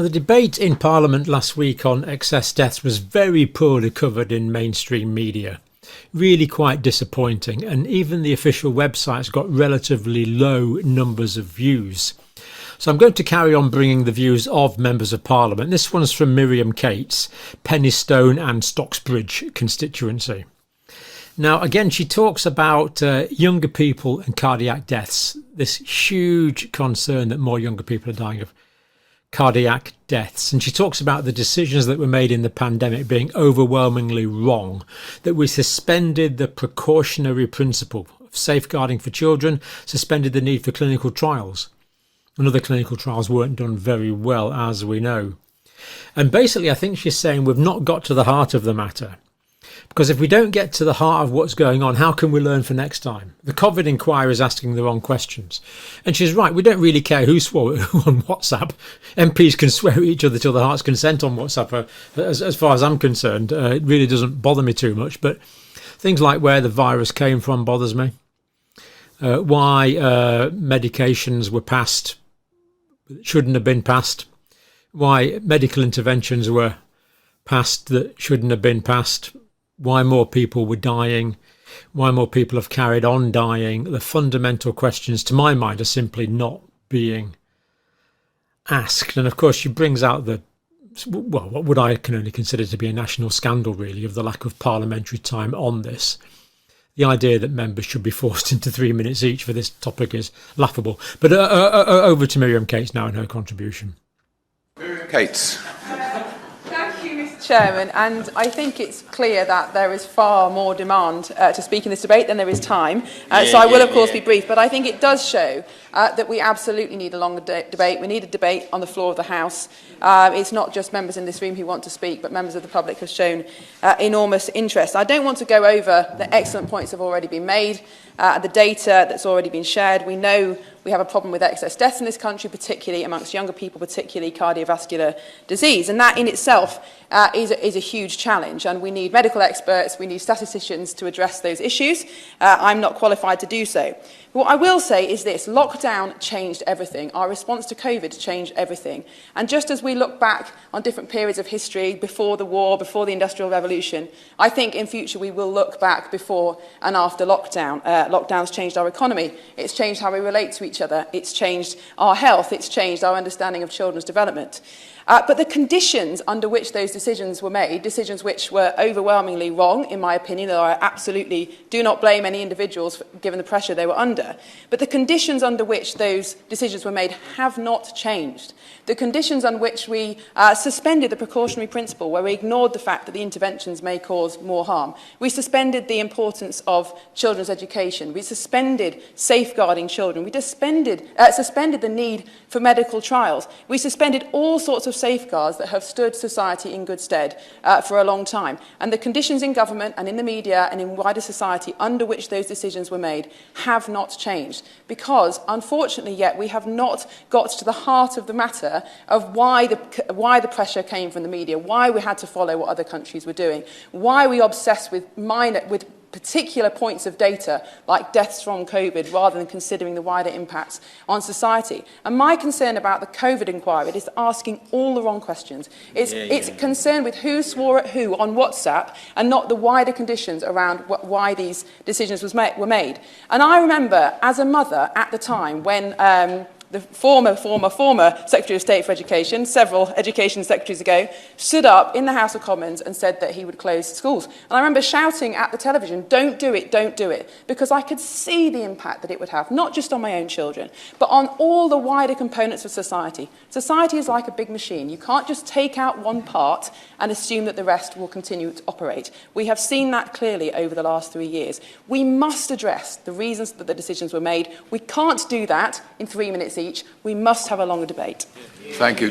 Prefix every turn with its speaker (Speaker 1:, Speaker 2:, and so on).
Speaker 1: The debate in Parliament last week on excess deaths was very poorly covered in mainstream media. Really quite disappointing, and even the official websites got relatively low numbers of views. So I'm going to carry on bringing the views of members of Parliament. This one's from Miriam Cates, Penistone and Stocksbridge constituency. Now, again, she talks about younger people and cardiac deaths, this huge concern that more younger people are dying of cardiac deaths. And she talks about the decisions that were made in the pandemic being overwhelmingly wrong, that we suspended the precautionary principle of safeguarding for children, suspended the need for clinical trials. And other clinical trials weren't done very well, as we know. And basically, I think she's saying we've not got to the heart of the matter. Because if we don't get to the heart of what's going on, how can we learn for next time? The COVID inquiry is asking the wrong questions. And she's right, we don't really care who swore who on WhatsApp. MPs can swear at each other till their hearts consent on WhatsApp. As far as I'm concerned, it really doesn't bother me too much. But things like where the virus came from bothers me. Why medications were passed that shouldn't have been passed. Why medical interventions were passed that shouldn't have been passed. Why more people were dying, why more people have carried on dying. The fundamental questions, to my mind, are simply not being asked. And of course, she brings out what I can only consider to be a national scandal, really, of the lack of parliamentary time on this. The idea that members should be forced into 3 minutes each for this topic is laughable. But over to Miriam Cates now and her contribution.
Speaker 2: Miriam Cates.
Speaker 3: Chairman, and I think it's clear that there is far more demand to speak in this debate than there is time. So I will, of course, be brief, but I think it does show that we absolutely need a longer debate. We need a debate on the floor of the House. It's not just members in this room who want to speak, but members of the public have shown enormous interest. I don't want to go over the excellent points that have already been made, the data that's already been shared. We know we have a problem with excess deaths in this country, particularly amongst younger people, particularly cardiovascular disease. And that in itself is a huge challenge. And we need medical experts, we need statisticians to address those issues. I'm not qualified to do so. What I will say is this: lockdown changed everything. Our response to COVID changed everything. And just as we look back on different periods of history, before the war, before the Industrial Revolution, I think in future we will look back before and after lockdown. Lockdown's changed our economy. It's changed how we relate to each other. It's changed our health. It's changed our understanding of children's development. But the conditions under which those decisions were made, decisions which were overwhelmingly wrong, in my opinion, though I absolutely do not blame any individuals given the pressure they were under, but the conditions under which those decisions were made have not changed. The conditions on which we suspended the precautionary principle, where we ignored the fact that the interventions may cause more harm. We suspended the importance of children's education. We suspended safeguarding children. We suspended the need for medical trials. We suspended all sorts of safeguards that have stood society in good stead for a long time. And the conditions in government and in the media and in wider society under which those decisions were made have not changed. Because, unfortunately, yet we have not got to the heart of the matter of why the pressure came from the media, why we had to follow what other countries were doing, why we obsessed with particular points of data like deaths from COVID rather than considering the wider impacts on society. And my concern about the COVID inquiry is asking all the wrong questions. It's concerned with who swore at who on WhatsApp and not the wider conditions around why these decisions were made. And I remember as a mother at the time when the former Secretary of State for Education, several education secretaries ago, stood up in the House of Commons and said that he would close schools. And I remember shouting at the television, don't do it, because I could see the impact that it would have, not just on my own children, but on all the wider components of society. Society is like a big machine. You can't just take out one part and assume that the rest will continue to operate. We have seen that clearly over the last 3 years. We must address the reasons that the decisions were made. We can't do that in 3 minutes each. We must have a longer debate.
Speaker 2: Thank you.